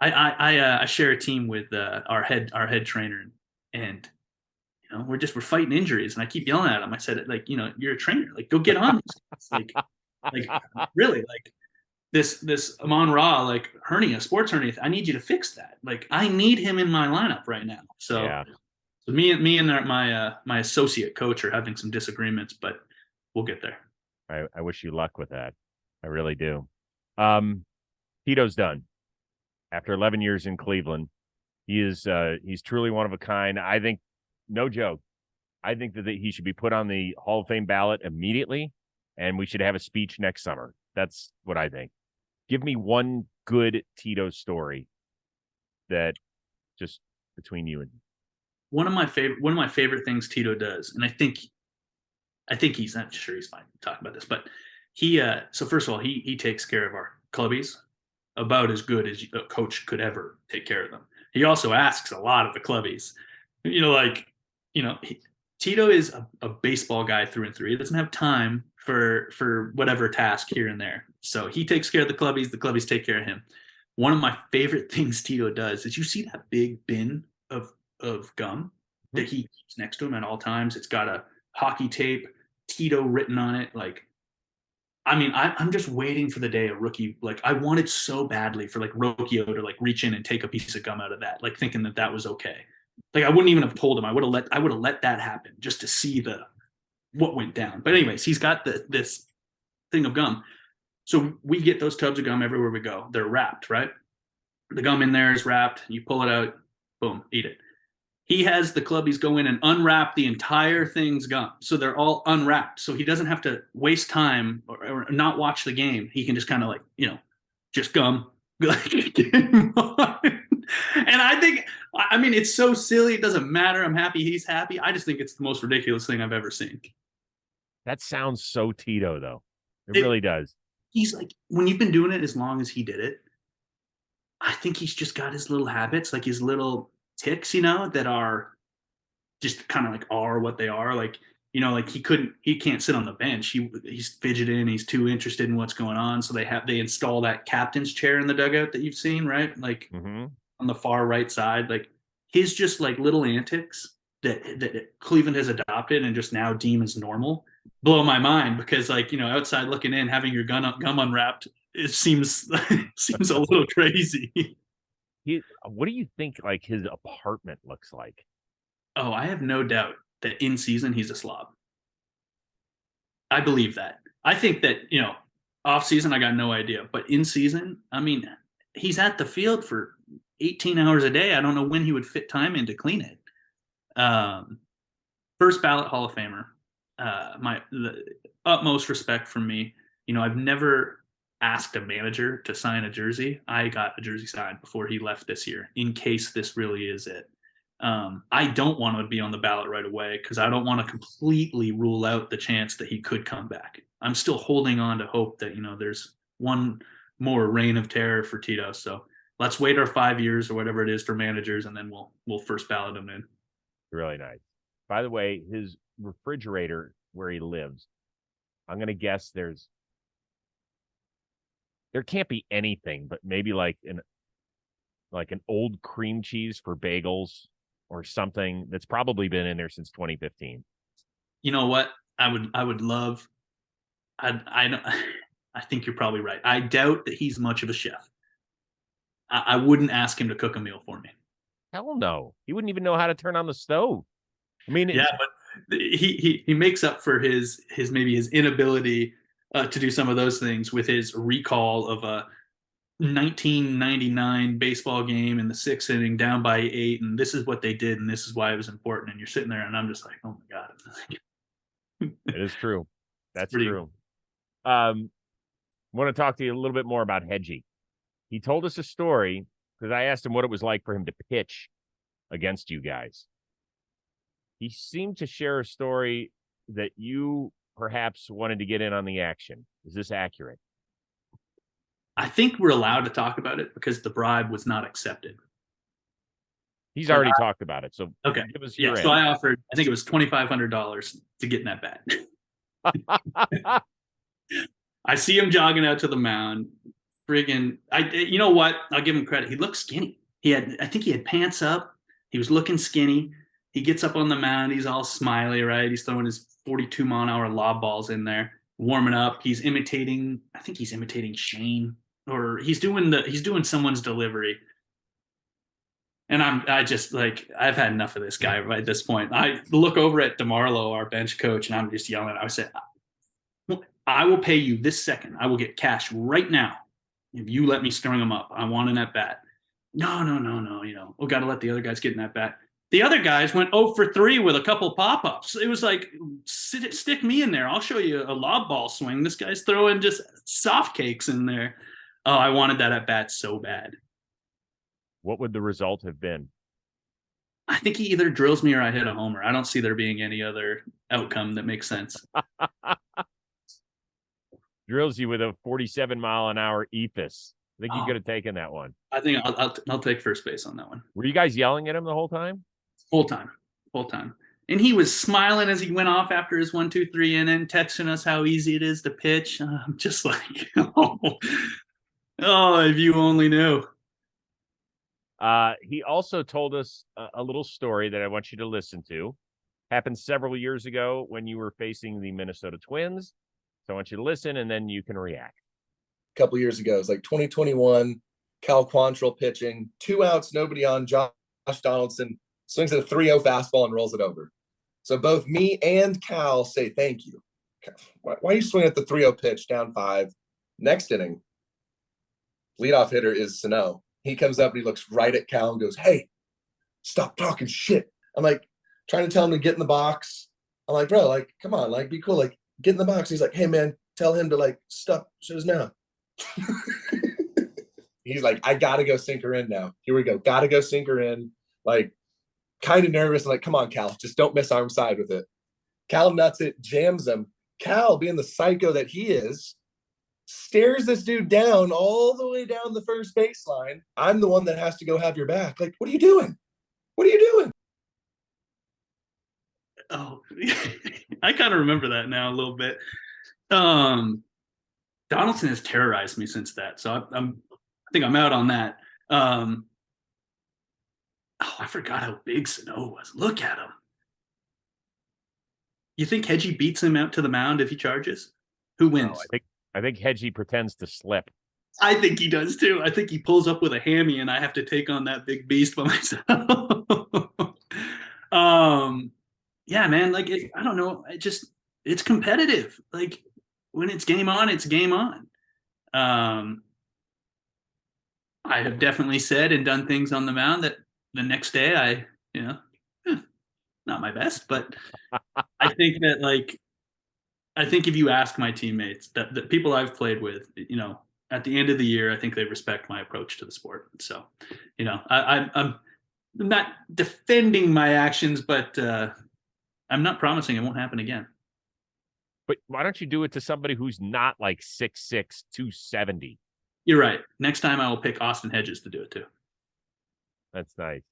Speaker 1: I share a team with our head trainer, and we're fighting injuries, and I keep yelling at him. I said, like, you're a trainer, like, go get on these guys. Like really, like, this Amon Ra, like, hernia, sports hernia. I need you to fix that. Like, I need him in my lineup right now. So,
Speaker 2: Yeah.
Speaker 1: me and my associate coach are having some disagreements, but we'll get there.
Speaker 2: I wish you luck with that. I really do. Tito's done. After 11 years in Cleveland, he's truly one of a kind. I think, no joke, I think that he should be put on the Hall of Fame ballot immediately, and we should have a speech next summer. That's what I think. Give me one good Tito story that just between you and me.
Speaker 1: One of my favorite things Tito does, and I think he's not sure he's fine talking about this, but so first of all, he takes care of our clubbies about as good as a coach could ever take care of them. He also asks a lot of the clubbies, like, Tito is a baseball guy through and through. He doesn't have time for whatever task here and there. So he takes care of the clubbies take care of him. One of my favorite things Tito does is, you see that big bin of gum that he keeps next to him at all times. It's got a hockey tape, Tito written on it. Like, I mean, I'm just waiting for the day a rookie, like, I wanted so badly for like Rocchio to like reach in and take a piece of gum out of that, like thinking that was okay. Like, I wouldn't even have told him. I would have let that happen just to see what went down. But anyways, he's got this thing of gum. So we get those tubs of gum everywhere we go. They're wrapped, right? The gum in there is wrapped. You pull it out, boom, eat it. He has the clubbies go in and unwrap the entire thing's gum. So they're all unwrapped. So he doesn't have to waste time or not watch the game. He can just kind of like, just gum. And I think, I mean, it's so silly. It doesn't matter. I'm happy he's happy. I just think it's the most ridiculous thing I've ever seen.
Speaker 2: That sounds so Tito, though. It really does.
Speaker 1: He's like, when you've been doing it as long as he did it, I think he's just got his little habits, like his little ticks, that are just kind of like are what they are. Like, like he can't sit on the bench. He's fidgeting. He's too interested in what's going on. So they install that captain's chair in the dugout that you've seen, right? Like on the far right side, like his just like little antics that Cleveland has adopted and just now deem as normal blow my mind, because like, outside looking in, having your gum unwrapped, it seems a little crazy.
Speaker 2: What do you think like his apartment looks like?
Speaker 1: Oh, I have no doubt that in season he's a slob. I believe that. I think that, off season I got no idea, but in season, I mean, he's at the field for 18 hours a day. I don't know when he would fit time in to clean it. First ballot Hall of Famer. The utmost respect from me. I've never asked a manager to sign a jersey. I got a jersey signed before he left this year, in case this really is it. I don't want to be on the ballot right away because I don't want to completely rule out the chance that he could come back. I'm still holding on to hope that, there's one more reign of terror for Tito. So let's wait our 5 years or whatever it is for managers, and then we'll first ballot him in.
Speaker 2: Really nice. By the way, his refrigerator where he lives, I'm going to guess there can't be anything but maybe like an old cream cheese for bagels or something that's probably been in there since 2015.
Speaker 1: You know what? I would love. I think you're probably right. I doubt that he's much of a chef. I wouldn't ask him to cook a meal for me.
Speaker 2: Hell no. He wouldn't even know how to turn on the stove. I mean,
Speaker 1: yeah, but he makes up for his maybe his inability to do some of those things with his recall of a 1999 baseball game in the 6th inning, down by 8, and this is what they did, and this is why it was important. And you're sitting there, and I'm just like, oh my god.
Speaker 2: It is true. That's true. I want to talk to you a little bit more about Hedgie. He told us a story because I asked him what it was like for him to pitch against you guys. He seemed to share a story that you perhaps wanted to get in on the action. Is this accurate?
Speaker 1: I think we're allowed to talk about it because the bribe was not accepted.
Speaker 2: He's already talked about it. So
Speaker 1: okay.
Speaker 2: Give us your
Speaker 1: so I offered, I think it was $2,500 to get in that bat. I see him jogging out to the mound. Friggin', you know what? I'll give him credit. He looked skinny. I think he had pants up. He was looking skinny. He gets up on the mound. He's all smiley, right? He's throwing his 42-mile-an-hour lob balls in there, warming up. I think he's imitating Shane, or he's doing someone's delivery. And I've had enough of this guy by this point. I look over at DeMarlo, our bench coach, and I'm just yelling. I said, I will pay you this second. I will get cash right now if you let me string him up. I want an at bat. No. We got to let the other guys get in that bat. The other guys went 0 for 3 with a couple pop-ups. It was like, stick me in there. I'll show you a lob ball swing. This guy's throwing just soft cakes in there. Oh, I wanted that at bat so bad.
Speaker 2: What would the result have been?
Speaker 1: I think he either drills me or I hit a homer. I don't see there being any other outcome that makes sense.
Speaker 2: Drills you with a 47-mile-an-hour eephus. I think you could have taken that one.
Speaker 1: I think I'll take first base on that one.
Speaker 2: Were you guys yelling at him the whole time?
Speaker 1: Whole time. And he was smiling as he went off after his 1-2-3 inning, texting us how easy it is to pitch. I'm just like, oh, if you only knew.
Speaker 2: He also told us a little story that I want you to listen to. Happened several years ago when you were facing the Minnesota Twins. So I want you to listen, and then you can react.
Speaker 4: A couple years ago, it was like 2021. Cal Quantrill pitching, 2 outs, nobody on. Josh Donaldson swings at a 3-0 fastball and rolls it over. So both me and Cal say thank you. Why are you swinging at the 3-0 pitch down 5? Next inning, leadoff hitter is Sano. He comes up and he looks right at Cal and goes, "Hey, stop talking shit." I'm like trying to tell him to get in the box. I'm like, "Bro, like, come on, like, be cool, like, get in the box." He's like, "Hey, man, tell him to like stop. Shut his mouth." He's like, "I gotta go sink her in now. Here we go. Gotta go sink her in." Like, kind of nervous. I'm like, "Come on, Cal, just don't miss arm side with it." Cal nuts it, jams him. Cal, being the psycho that he is, stares this dude down all the way down the first baseline. I'm the one that has to go have your back. Like, what are you doing? What are you doing?
Speaker 1: Oh, I kind of remember that now a little bit. Donaldson has terrorized me since that, so I think I'm out on that. Oh, I forgot how big Sano was. Look at him. You think Hedgie beats him out to the mound if he charges? Who wins?
Speaker 2: Oh, I think Hedgie pretends to slip.
Speaker 1: I think he does too. I think he pulls up with a hammy, and I have to take on that big beast by myself. Yeah, man. Like, I don't know. It's competitive. Like, when it's game on, it's game on. I have definitely said and done things on the mound that the next day not my best, but I think that, like, I think if you ask my teammates, that the people I've played with, at the end of the year, I think they respect my approach to the sport. So, I'm not defending my actions, but I'm not promising it won't happen again.
Speaker 2: But why don't you do it to somebody who's not like 6'6", 270?
Speaker 1: You're right. Next time I will pick Austin Hedges to do it too.
Speaker 2: That's nice.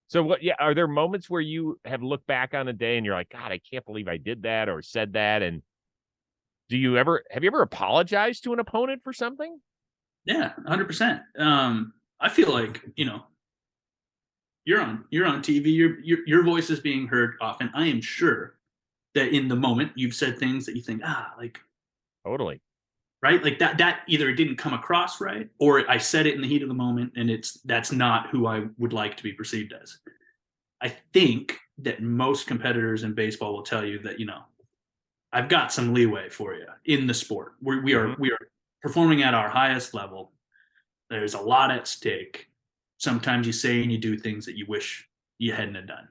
Speaker 2: So what? Yeah, are there moments where you have looked back on a day and you're like, "God, I can't believe I did that or said that"? And have you ever apologized to an opponent for something?
Speaker 1: Yeah, 100%. I feel like, you're on TV, your voice is being heard often. I am sure that in the moment you've said things that you think, like,
Speaker 2: Totally.
Speaker 1: right? Like that either it didn't come across right, or I said it in the heat of the moment and that's not who I would like to be perceived as. I think that most competitors in baseball will tell you that, I've got some leeway for you in the sport. We are performing at our highest level. There's a lot at stake. Sometimes you say and you do things that you wish you hadn't have done.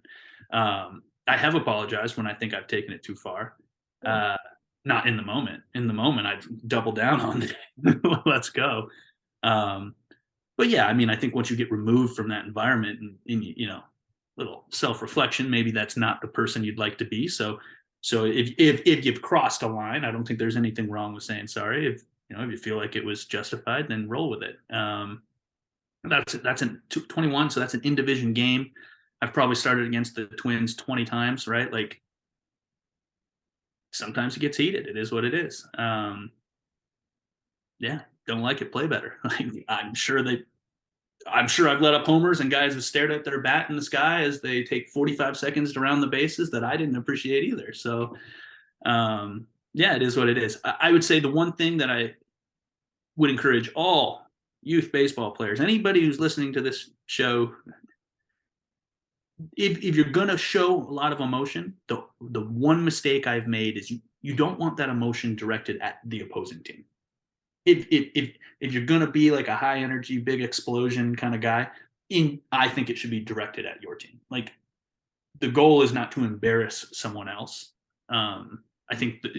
Speaker 1: I have apologized when I think I've taken it too far. Not in the moment. In the moment, I'd double down on it. Let's go. But yeah, I mean, I think once you get removed from that environment and little self-reflection, maybe that's not the person you'd like to be. So if you've crossed a line, I don't think there's anything wrong with saying sorry. If you feel like it was justified, then roll with it. That's in 21, so that's an in-division game. I've probably started against the Twins 20 times, right? Like, sometimes it gets heated. It is what it is. Yeah, don't like it, play better. I'm sure I've let up homers and guys have stared at their bat in the sky as they take 45 seconds to round the bases that I didn't appreciate either. So, yeah, it is what it is. I would say the one thing that I would encourage all youth baseball players, anybody who's listening to this show, if you're gonna show a lot of emotion, the one mistake I've made is you don't want that emotion directed at the opposing team. If you're gonna be like a high energy, big explosion kind of guy, I think it should be directed at your team. Like, the goal is not to embarrass someone else. I think that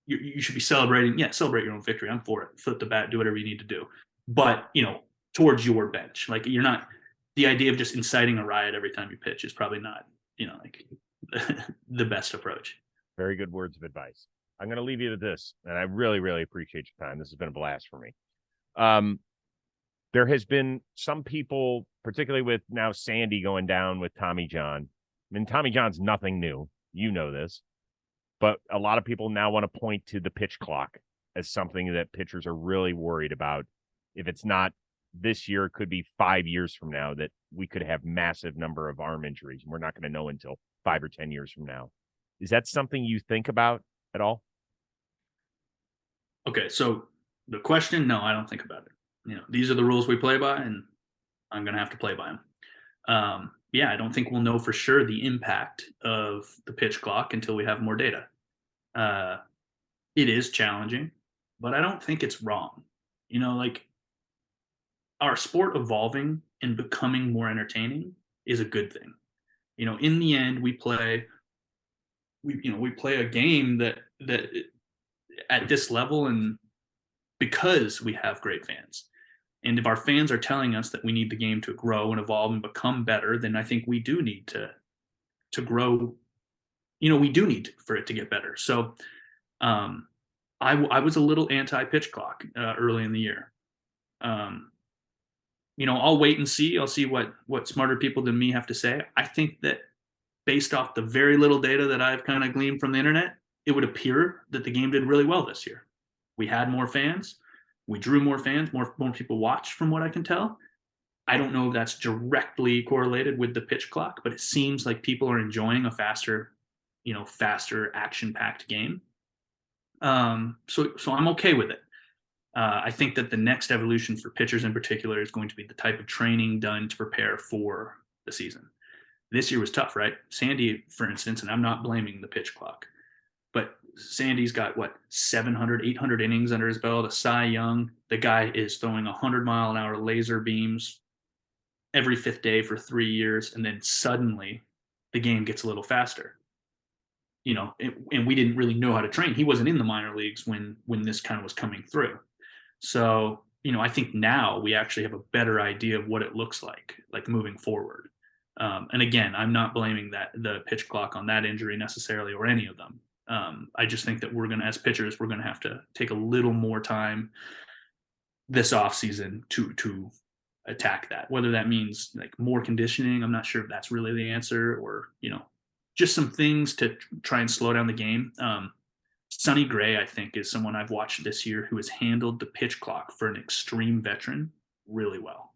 Speaker 1: you should be celebrating. Yeah, celebrate your own victory. I'm for it. Flip the bat, do whatever you need to do. But towards your bench, like, you're not. The idea of just inciting a riot every time you pitch is probably not, like, the best approach.
Speaker 2: Very good words of advice. I'm going to leave you to this, and I really, really appreciate your time. This has been a blast for me. There has been some people, particularly with now Sandy going down with Tommy John, mean, Tommy John's nothing new. You know this. But a lot of people now want to point to the pitch clock as something that pitchers are really worried about. If it's not this year, it could be 5 years from now that we could have massive number of arm injuries. And we're not going to know until 5 or 10 years from now. Is that something you think about at all?
Speaker 1: Okay, so the question, no, I don't think about it. These are the rules we play by, and I'm going to have to play by them. Yeah, I don't think we'll know for sure the impact of the pitch clock until we have more data. It is challenging, but I don't think it's wrong. Like our sport evolving and becoming more entertaining is a good thing. In the end, we play a game that at this level, and because we have great fans. And if our fans are telling us that we need the game to grow and evolve and become better, then I think we do need to grow. We do need for it to get better. So I was a little anti-pitch clock early in the year. I'll wait and see. I'll see what smarter people than me have to say. I think that based off the very little data that I've kind of gleaned from the internet, it would appear that the game did really well this year. We had more fans. We drew more fans. More people watched, from what I can tell. I don't know if that's directly correlated with the pitch clock, but it seems like people are enjoying a faster action-packed game. So I'm okay with it. I think that the next evolution for pitchers in particular is going to be the type of training done to prepare for the season. This year was tough, right? Sandy, for instance, and I'm not blaming the pitch clock, but Sandy's got 700, 800 innings under his belt, a Cy Young. The guy is throwing 100-mile-an-hour laser beams every fifth day for 3 years, and then suddenly the game gets a little faster. And we didn't really know how to train. He wasn't in the minor leagues when this kind of was coming through. So, I think now we actually have a better idea of what it looks like moving forward. And again, I'm not blaming the pitch clock on that injury necessarily, or any of them. I just think that as pitchers, we're going to have to take a little more time this offseason to attack that. Whether that means more conditioning, I'm not sure if that's really the answer, or, just some things to try and slow down the game. Sonny Gray, I think, is someone I've watched this year who has handled the pitch clock for an extreme veteran really well.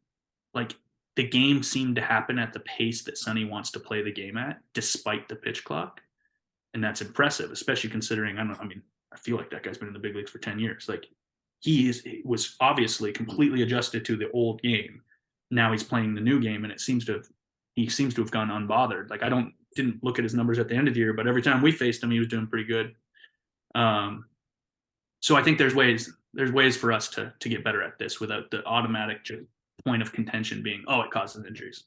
Speaker 1: The game seemed to happen at the pace that Sonny wants to play the game at, despite the pitch clock. And that's impressive, especially considering, I feel like that guy's been in the big leagues for 10 years. He was obviously completely adjusted to the old game. Now he's playing the new game, and he seems to have gone unbothered. I didn't look at his numbers at the end of the year, but every time we faced him, he was doing pretty good. So I think there's ways for us to get better at this without the automatic point of contention being, it causes injuries.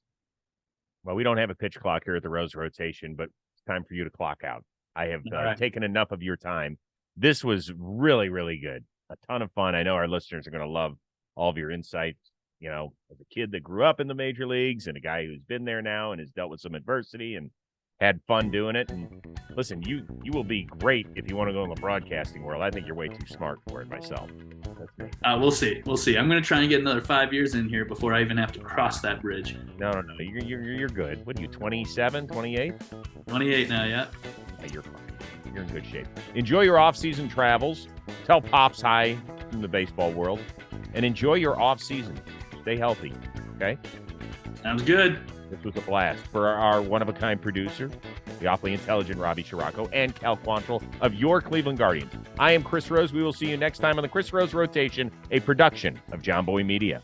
Speaker 2: Well, we don't have a pitch clock here at the Rose Rotation, but it's time for you to clock out. I have taken enough of your time. This was really, really good. A ton of fun. I know our listeners are going to love all of your insights. As a kid that grew up in the major leagues and a guy who's been there now and has dealt with some adversity and had fun doing it. And listen, you will be great if you want to go in the broadcasting world. I think you're way too smart for it myself. That's me.
Speaker 1: We'll see. I'm going to try and get another 5 years in here before I even have to cross that bridge.
Speaker 2: No. You're good. What are you, 27, 28?
Speaker 1: 28 now, yeah.
Speaker 2: You're fine. You're in good shape. Enjoy your off-season travels. Tell Pops hi from the baseball world. And enjoy your off-season. Stay healthy, okay?
Speaker 1: Sounds good.
Speaker 2: This was a blast. For our one-of-a-kind producer, the awfully intelligent Robbie Scirocco, and Cal Quantrill of your Cleveland Guardians. I am Chris Rose. We will see you next time on the Chris Rose Rotation, a production of John Boy Media.